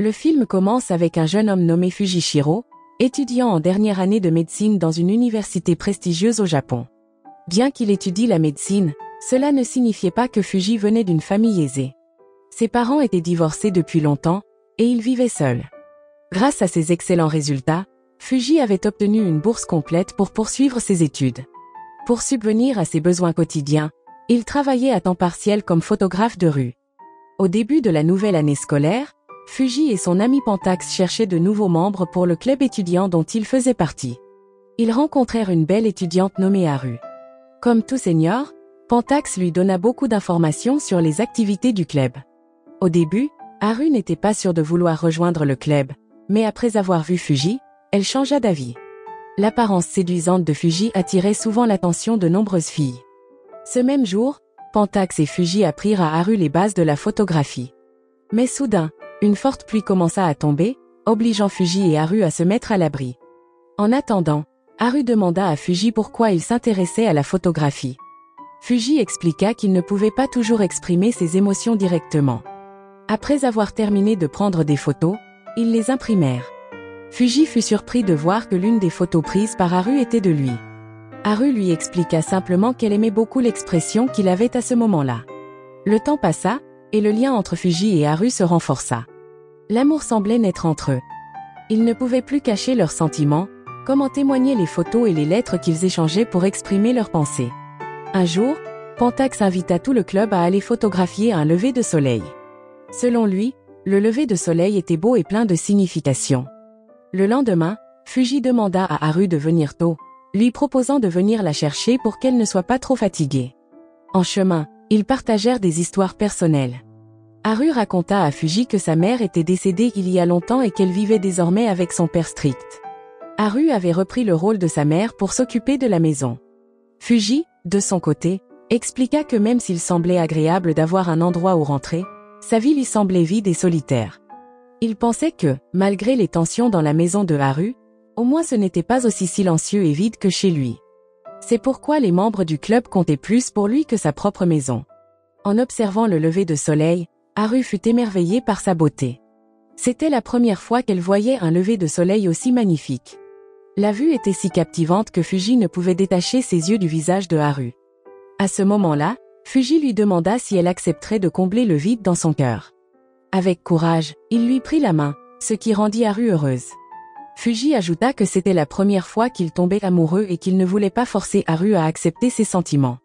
Le film commence avec un jeune homme nommé Fujishiro, étudiant en dernière année de médecine dans une université prestigieuse au Japon. Bien qu'il étudie la médecine, cela ne signifiait pas que Fuji venait d'une famille aisée. Ses parents étaient divorcés depuis longtemps, et il vivait seul. Grâce à ses excellents résultats, Fuji avait obtenu une bourse complète pour poursuivre ses études. Pour subvenir à ses besoins quotidiens, il travaillait à temps partiel comme photographe de rue. Au début de la nouvelle année scolaire, Fuji et son ami Pentax cherchaient de nouveaux membres pour le club étudiant dont il faisait partie. Ils rencontrèrent une belle étudiante nommée Haru. Comme tout senior, Pentax lui donna beaucoup d'informations sur les activités du club. Au début, Haru n'était pas sûre de vouloir rejoindre le club, mais après avoir vu Fuji, elle changea d'avis. L'apparence séduisante de Fuji attirait souvent l'attention de nombreuses filles. Ce même jour, Pentax et Fuji apprirent à Haru les bases de la photographie. Mais soudain, une forte pluie commença à tomber, obligeant Fuji et Haru à se mettre à l'abri. En attendant, Haru demanda à Fuji pourquoi il s'intéressait à la photographie. Fuji expliqua qu'il ne pouvait pas toujours exprimer ses émotions directement. Après avoir terminé de prendre des photos, ils les imprimèrent. Fuji fut surpris de voir que l'une des photos prises par Haru était de lui. Haru lui expliqua simplement qu'elle aimait beaucoup l'expression qu'il avait à ce moment-là. Le temps passa, et le lien entre Fuji et Haru se renforça. L'amour semblait naître entre eux. Ils ne pouvaient plus cacher leurs sentiments, comme en témoignaient les photos et les lettres qu'ils échangeaient pour exprimer leurs pensées. Un jour, Pentax invita tout le club à aller photographier un lever de soleil. Selon lui, le lever de soleil était beau et plein de signification. Le lendemain, Fuji demanda à Haru de venir tôt, lui proposant de venir la chercher pour qu'elle ne soit pas trop fatiguée. En chemin, ils partagèrent des histoires personnelles. Haru raconta à Fuji que sa mère était décédée il y a longtemps et qu'elle vivait désormais avec son père strict. Haru avait repris le rôle de sa mère pour s'occuper de la maison. Fuji, de son côté, expliqua que même s'il semblait agréable d'avoir un endroit où rentrer, sa vie lui semblait vide et solitaire. Il pensait que, malgré les tensions dans la maison de Haru, au moins ce n'était pas aussi silencieux et vide que chez lui. C'est pourquoi les membres du club comptaient plus pour lui que sa propre maison. En observant le lever de soleil, Haru fut émerveillée par sa beauté. C'était la première fois qu'elle voyait un lever de soleil aussi magnifique. La vue était si captivante que Fuji ne pouvait détacher ses yeux du visage de Haru. À ce moment-là, Fuji lui demanda si elle accepterait de combler le vide dans son cœur. Avec courage, il lui prit la main, ce qui rendit Haru heureuse. Fuji ajouta que c'était la première fois qu'il tombait amoureux et qu'il ne voulait pas forcer Haru à accepter ses sentiments.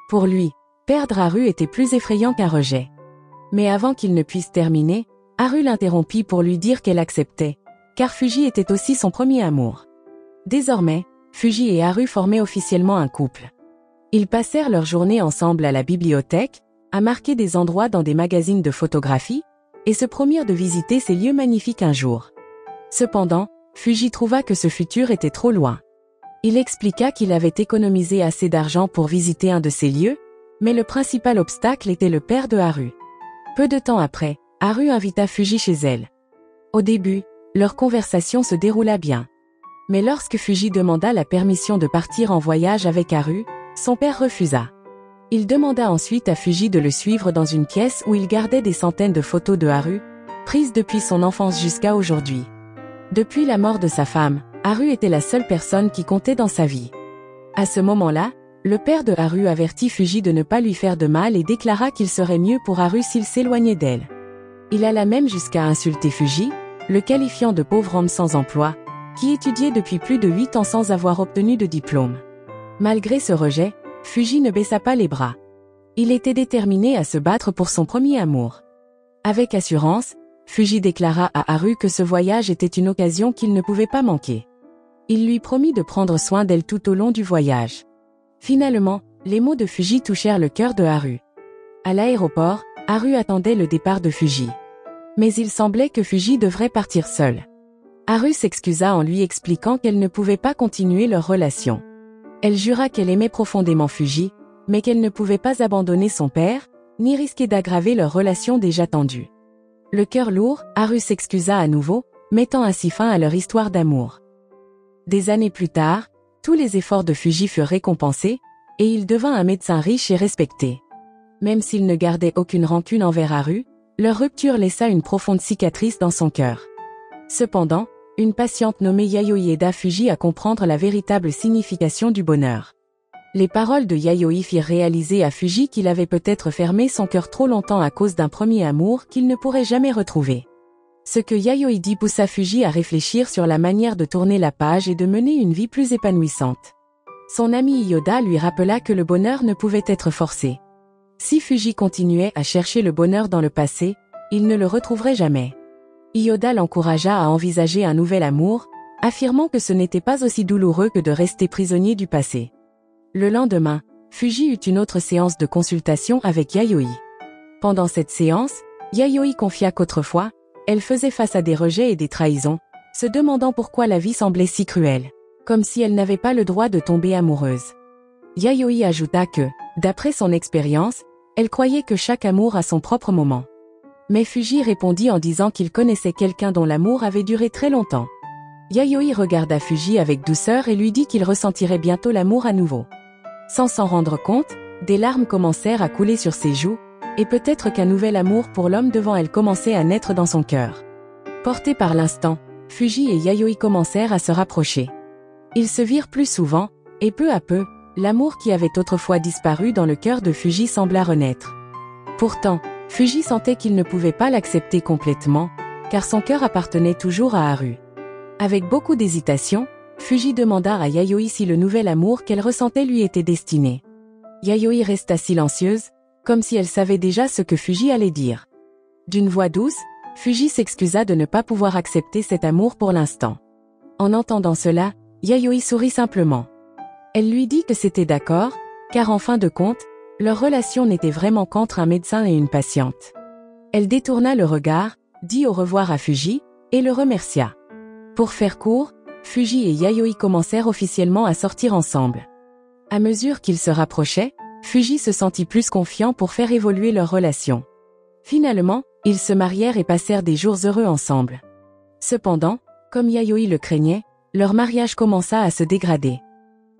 Pour lui, perdre Haru était plus effrayant qu'un rejet. Mais avant qu'il ne puisse terminer, Haru l'interrompit pour lui dire qu'elle acceptait, car Fuji était aussi son premier amour. Désormais, Fuji et Haru formaient officiellement un couple. Ils passèrent leur journée ensemble à la bibliothèque, à marquer des endroits dans des magazines de photographie, et se promirent de visiter ces lieux magnifiques un jour. Cependant, Fuji trouva que ce futur était trop loin. Il expliqua qu'il avait économisé assez d'argent pour visiter un de ces lieux, mais le principal obstacle était le père de Haru. Peu de temps après, Haru invita Fuji chez elle. Au début, leur conversation se déroula bien. Mais lorsque Fuji demanda la permission de partir en voyage avec Haru, son père refusa. Il demanda ensuite à Fuji de le suivre dans une pièce où il gardait des centaines de photos de Haru, prises depuis son enfance jusqu'à aujourd'hui. Depuis la mort de sa femme, Haru était la seule personne qui comptait dans sa vie. À ce moment-là, le père de Haru avertit Fuji de ne pas lui faire de mal et déclara qu'il serait mieux pour Haru s'il s'éloignait d'elle. Il alla même jusqu'à insulter Fuji, le qualifiant de pauvre homme sans emploi, qui étudiait depuis plus de 8 ans sans avoir obtenu de diplôme. Malgré ce rejet, Fuji ne baissa pas les bras. Il était déterminé à se battre pour son premier amour. Avec assurance, Fuji déclara à Haru que ce voyage était une occasion qu'il ne pouvait pas manquer. Il lui promit de prendre soin d'elle tout au long du voyage. Finalement, les mots de Fuji touchèrent le cœur de Haru. À l'aéroport, Haru attendait le départ de Fuji. Mais il semblait que Fuji devrait partir seule. Haru s'excusa en lui expliquant qu'elle ne pouvait pas continuer leur relation. Elle jura qu'elle aimait profondément Fuji, mais qu'elle ne pouvait pas abandonner son père, ni risquer d'aggraver leur relation déjà tendue. Le cœur lourd, Haru s'excusa à nouveau, mettant ainsi fin à leur histoire d'amour. Des années plus tard, tous les efforts de Fuji furent récompensés, et il devint un médecin riche et respecté. Même s'il ne gardait aucune rancune envers Haru, leur rupture laissa une profonde cicatrice dans son cœur. Cependant, une patiente nommée Yayoi aida Fuji à comprendre la véritable signification du bonheur. Les paroles de Yayoi firent réaliser à Fuji qu'il avait peut-être fermé son cœur trop longtemps à cause d'un premier amour qu'il ne pourrait jamais retrouver. Ce que Yayoi dit poussa Fuji à réfléchir sur la manière de tourner la page et de mener une vie plus épanouissante. Son ami Iyoda lui rappela que le bonheur ne pouvait être forcé. Si Fuji continuait à chercher le bonheur dans le passé, il ne le retrouverait jamais. Iyoda l'encouragea à envisager un nouvel amour, affirmant que ce n'était pas aussi douloureux que de rester prisonnier du passé. Le lendemain, Fuji eut une autre séance de consultation avec Yayoi. Pendant cette séance, Yayoi confia qu'autrefois, elle faisait face à des rejets et des trahisons, se demandant pourquoi la vie semblait si cruelle, comme si elle n'avait pas le droit de tomber amoureuse. Yayoi ajouta que, d'après son expérience, elle croyait que chaque amour a son propre moment. Mais Fuji répondit en disant qu'il connaissait quelqu'un dont l'amour avait duré très longtemps. Yayoi regarda Fuji avec douceur et lui dit qu'il ressentirait bientôt l'amour à nouveau. Sans s'en rendre compte, des larmes commencèrent à couler sur ses joues, et peut-être qu'un nouvel amour pour l'homme devant elle commençait à naître dans son cœur. Portés par l'instant, Fuji et Yayoi commencèrent à se rapprocher. Ils se virent plus souvent, et peu à peu, l'amour qui avait autrefois disparu dans le cœur de Fuji sembla renaître. Pourtant, Fuji sentait qu'il ne pouvait pas l'accepter complètement, car son cœur appartenait toujours à Haru. Avec beaucoup d'hésitation, Fuji demanda à Yayoi si le nouvel amour qu'elle ressentait lui était destiné. Yayoi resta silencieuse, comme si elle savait déjà ce que Fuji allait dire. D'une voix douce, Fuji s'excusa de ne pas pouvoir accepter cet amour pour l'instant. En entendant cela, Yayoi sourit simplement. Elle lui dit que c'était d'accord, car en fin de compte, leur relation n'était vraiment qu'entre un médecin et une patiente. Elle détourna le regard, dit au revoir à Fuji, et le remercia. Pour faire court, Fuji et Yayoi commencèrent officiellement à sortir ensemble. À mesure qu'ils se rapprochaient, Fuji se sentit plus confiant pour faire évoluer leur relation. Finalement, ils se marièrent et passèrent des jours heureux ensemble. Cependant, comme Yayoi le craignait, leur mariage commença à se dégrader.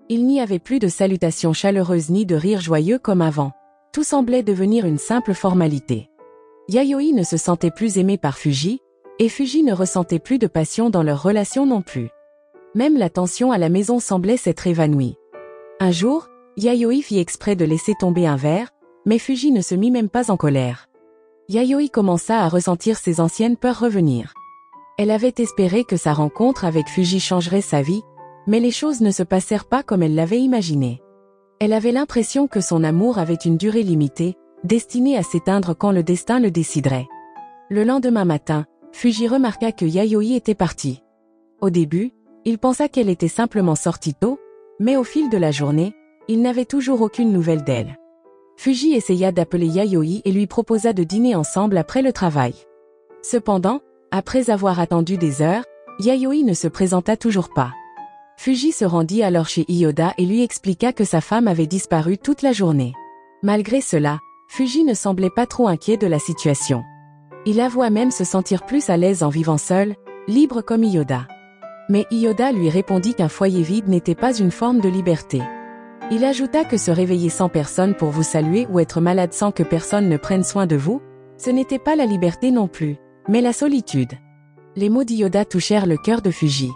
Il n'y avait plus de salutations chaleureuses ni de rires joyeux comme avant. Tout semblait devenir une simple formalité. Yayoi ne se sentait plus aimée par Fuji, et Fuji ne ressentait plus de passion dans leur relation non plus. Même la tension à la maison semblait s'être évanouie. Un jour, Yayoi fit exprès de laisser tomber un verre, mais Fuji ne se mit même pas en colère. Yayoi commença à ressentir ses anciennes peurs revenir. Elle avait espéré que sa rencontre avec Fuji changerait sa vie, mais les choses ne se passèrent pas comme elle l'avait imaginé. Elle avait l'impression que son amour avait une durée limitée, destinée à s'éteindre quand le destin le déciderait. Le lendemain matin, Fuji remarqua que Yayoi était partie. Au début, il pensa qu'elle était simplement sortie tôt, mais au fil de la journée, il n'avait toujours aucune nouvelle d'elle. Fuji essaya d'appeler Yayoi et lui proposa de dîner ensemble après le travail. Cependant, après avoir attendu des heures, Yayoi ne se présenta toujours pas. Fuji se rendit alors chez Iyoda et lui expliqua que sa femme avait disparu toute la journée. Malgré cela, Fuji ne semblait pas trop inquiet de la situation. Il avoua même se sentir plus à l'aise en vivant seul, libre comme Iyoda. Mais Iyoda lui répondit qu'un foyer vide n'était pas une forme de liberté. Il ajouta que se réveiller sans personne pour vous saluer ou être malade sans que personne ne prenne soin de vous, ce n'était pas la liberté non plus, mais la solitude. Les mots d'Iyoda touchèrent le cœur de Fuji.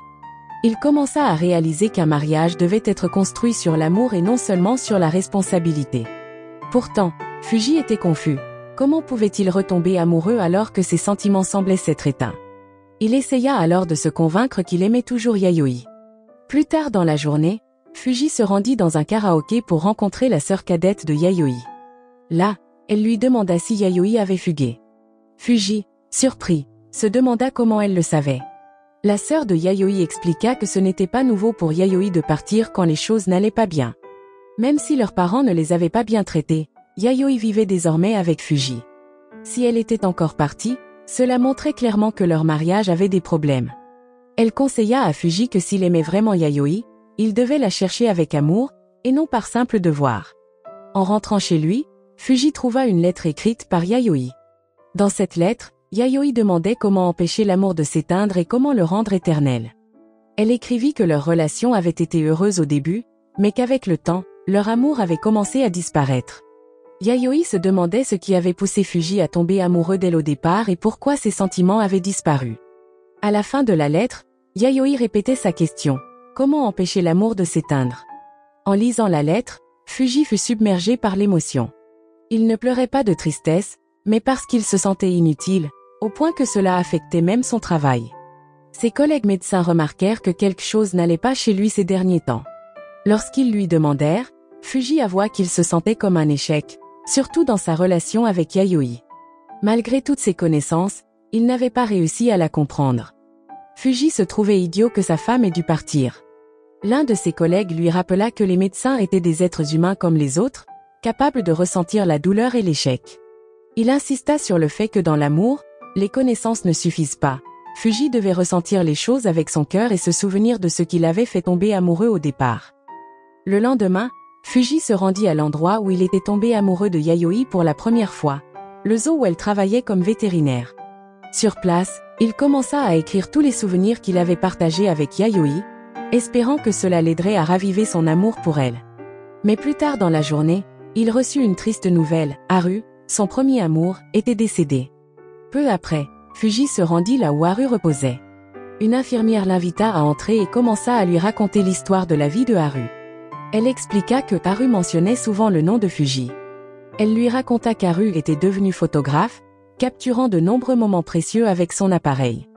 Il commença à réaliser qu'un mariage devait être construit sur l'amour et non seulement sur la responsabilité. Pourtant, Fuji était confus. Comment pouvait-il retomber amoureux alors que ses sentiments semblaient s'être éteints? Il essaya alors de se convaincre qu'il aimait toujours Yayoi. Plus tard dans la journée, Fuji se rendit dans un karaoké pour rencontrer la sœur cadette de Yayoi. Là, elle lui demanda si Yayoi avait fugué. Fuji, surpris, se demanda comment elle le savait. La sœur de Yayoi expliqua que ce n'était pas nouveau pour Yayoi de partir quand les choses n'allaient pas bien. Même si leurs parents ne les avaient pas bien traités, Yayoi vivait désormais avec Fuji. Si elle était encore partie, cela montrait clairement que leur mariage avait des problèmes. Elle conseilla à Fuji que s'il aimait vraiment Yayoi, il devait la chercher avec amour, et non par simple devoir. En rentrant chez lui, Fuji trouva une lettre écrite par Yayoi. Dans cette lettre, Yayoi demandait comment empêcher l'amour de s'éteindre et comment le rendre éternel. Elle écrivit que leur relation avait été heureuse au début, mais qu'avec le temps, leur amour avait commencé à disparaître. Yayoi se demandait ce qui avait poussé Fuji à tomber amoureux d'elle au départ et pourquoi ses sentiments avaient disparu. À la fin de la lettre, Yayoi répétait sa question. Comment empêcher l'amour de s'éteindre? En lisant la lettre, Fuji fut submergé par l'émotion. Il ne pleurait pas de tristesse, mais parce qu'il se sentait inutile, au point que cela affectait même son travail. Ses collègues médecins remarquèrent que quelque chose n'allait pas chez lui ces derniers temps. Lorsqu'ils lui demandèrent, Fuji avoua qu'il se sentait comme un échec, surtout dans sa relation avec Yayoi. Malgré toutes ses connaissances, il n'avait pas réussi à la comprendre. Fuji se trouvait idiot que sa femme ait dû partir. L'un de ses collègues lui rappela que les médecins étaient des êtres humains comme les autres, capables de ressentir la douleur et l'échec. Il insista sur le fait que dans l'amour, les connaissances ne suffisent pas. Fuji devait ressentir les choses avec son cœur et se souvenir de ce qui l'avait fait tomber amoureux au départ. Le lendemain, Fuji se rendit à l'endroit où il était tombé amoureux de Yayoi pour la première fois, le zoo où elle travaillait comme vétérinaire. Sur place, il commença à écrire tous les souvenirs qu'il avait partagés avec Yayoi, espérant que cela l'aiderait à raviver son amour pour elle. Mais plus tard dans la journée, il reçut une triste nouvelle. Haru, son premier amour, était décédé. Peu après, Fuji se rendit là où Haru reposait. Une infirmière l'invita à entrer et commença à lui raconter l'histoire de la vie de Haru. Elle expliqua que Haru mentionnait souvent le nom de Fuji. Elle lui raconta qu'Haru était devenu photographe, capturant de nombreux moments précieux avec son appareil.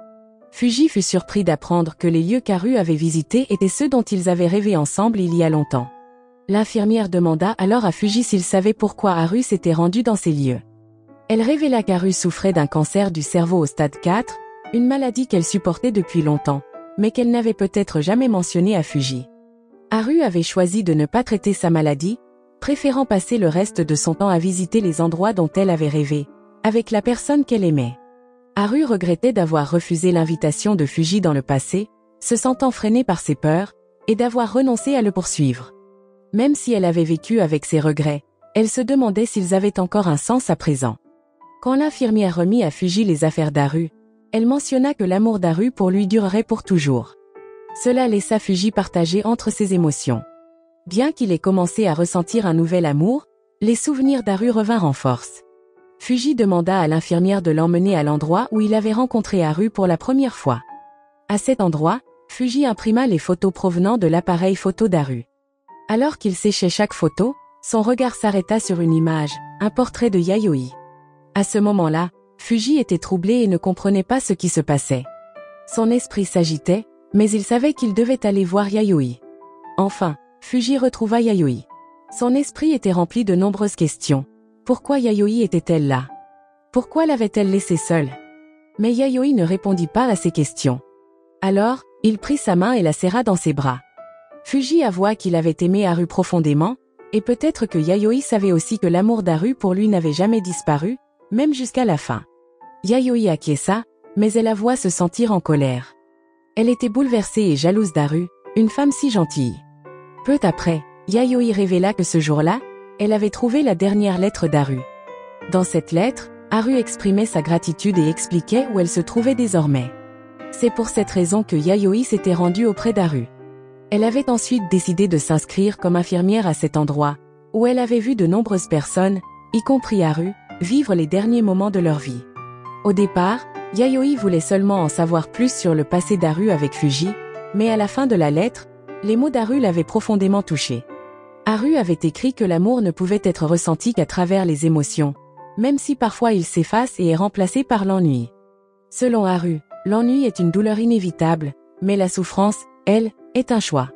Fuji fut surpris d'apprendre que les lieux qu'Haru avait visités étaient ceux dont ils avaient rêvé ensemble il y a longtemps. L'infirmière demanda alors à Fuji s'il savait pourquoi Haru s'était rendu dans ces lieux. Elle révéla qu'Haru souffrait d'un cancer du cerveau au stade 4, une maladie qu'elle supportait depuis longtemps, mais qu'elle n'avait peut-être jamais mentionnée à Fuji. Haru avait choisi de ne pas traiter sa maladie, préférant passer le reste de son temps à visiter les endroits dont elle avait rêvé, avec la personne qu'elle aimait. Haru regrettait d'avoir refusé l'invitation de Fuji dans le passé, se sentant freinée par ses peurs, et d'avoir renoncé à le poursuivre. Même si elle avait vécu avec ses regrets, elle se demandait s'ils avaient encore un sens à présent. Quand l'infirmière remit à Fuji les affaires d'Haru, elle mentionna que l'amour d'Haru pour lui durerait pour toujours. Cela laissa Fuji partager entre ses émotions. Bien qu'il ait commencé à ressentir un nouvel amour, les souvenirs d'Haru revinrent en force. Fuji demanda à l'infirmière de l'emmener à l'endroit où il avait rencontré Haru pour la première fois. À cet endroit, Fuji imprima les photos provenant de l'appareil photo d'Haru. Alors qu'il séchait chaque photo, son regard s'arrêta sur une image, un portrait de Yayoi. À ce moment-là, Fuji était troublé et ne comprenait pas ce qui se passait. Son esprit s'agitait, mais il savait qu'il devait aller voir Yayoi. Enfin, Fuji retrouva Yayoi. Son esprit était rempli de nombreuses questions. Pourquoi Yayoi était-elle là? Pourquoi l'avait-elle laissée seule? Mais Yayoi ne répondit pas à ces questions. Alors, il prit sa main et la serra dans ses bras. Fuji avoua qu'il avait aimé Haru profondément, et peut-être que Yayoi savait aussi que l'amour d'Haru pour lui n'avait jamais disparu, même jusqu'à la fin. Yayoi acquiesça, mais elle avoua se sentir en colère. Elle était bouleversée et jalouse d'Haru, une femme si gentille. Peu après, Yayoi révéla que ce jour-là, elle avait trouvé la dernière lettre d'Haru. Dans cette lettre, Haru exprimait sa gratitude et expliquait où elle se trouvait désormais. C'est pour cette raison que Yayoi s'était rendue auprès d'Haru. Elle avait ensuite décidé de s'inscrire comme infirmière à cet endroit, où elle avait vu de nombreuses personnes, y compris Haru, vivre les derniers moments de leur vie. Au départ, Yayoi voulait seulement en savoir plus sur le passé d'Haru avec Fuji, mais à la fin de la lettre, les mots d'Haru l'avaient profondément touchée. Haru avait écrit que l'amour ne pouvait être ressenti qu'à travers les émotions, même si parfois il s'efface et est remplacé par l'ennui. Selon Haru, l'ennui est une douleur inévitable, mais la souffrance, elle, est un choix.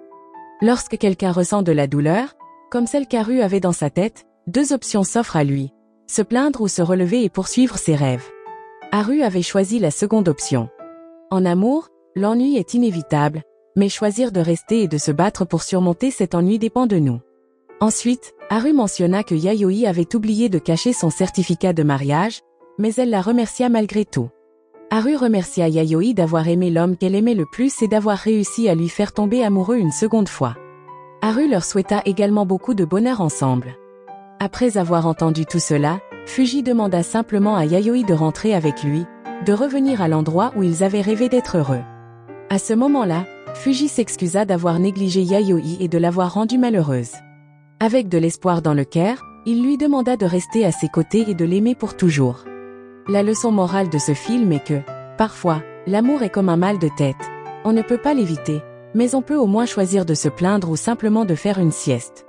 Lorsque quelqu'un ressent de la douleur, comme celle qu'Haru avait dans sa tête, deux options s'offrent à lui, se plaindre ou se relever et poursuivre ses rêves. Haru avait choisi la seconde option. En amour, l'ennui est inévitable, mais choisir de rester et de se battre pour surmonter cet ennui dépend de nous. Ensuite, Haru mentionna que Yayoi avait oublié de cacher son certificat de mariage, mais elle la remercia malgré tout. Haru remercia Yayoi d'avoir aimé l'homme qu'elle aimait le plus et d'avoir réussi à lui faire tomber amoureux une seconde fois. Haru leur souhaita également beaucoup de bonheur ensemble. Après avoir entendu tout cela, Fuji demanda simplement à Yayoi de rentrer avec lui, de revenir à l'endroit où ils avaient rêvé d'être heureux. À ce moment-là, Fuji s'excusa d'avoir négligé Yayoi et de l'avoir rendue malheureuse. Avec de l'espoir dans le cœur, Il lui demanda de rester à ses côtés et de l'aimer pour toujours. La leçon morale de ce film est que, parfois, l'amour est comme un mal de tête. On ne peut pas l'éviter, mais on peut au moins choisir de se plaindre ou simplement de faire une sieste.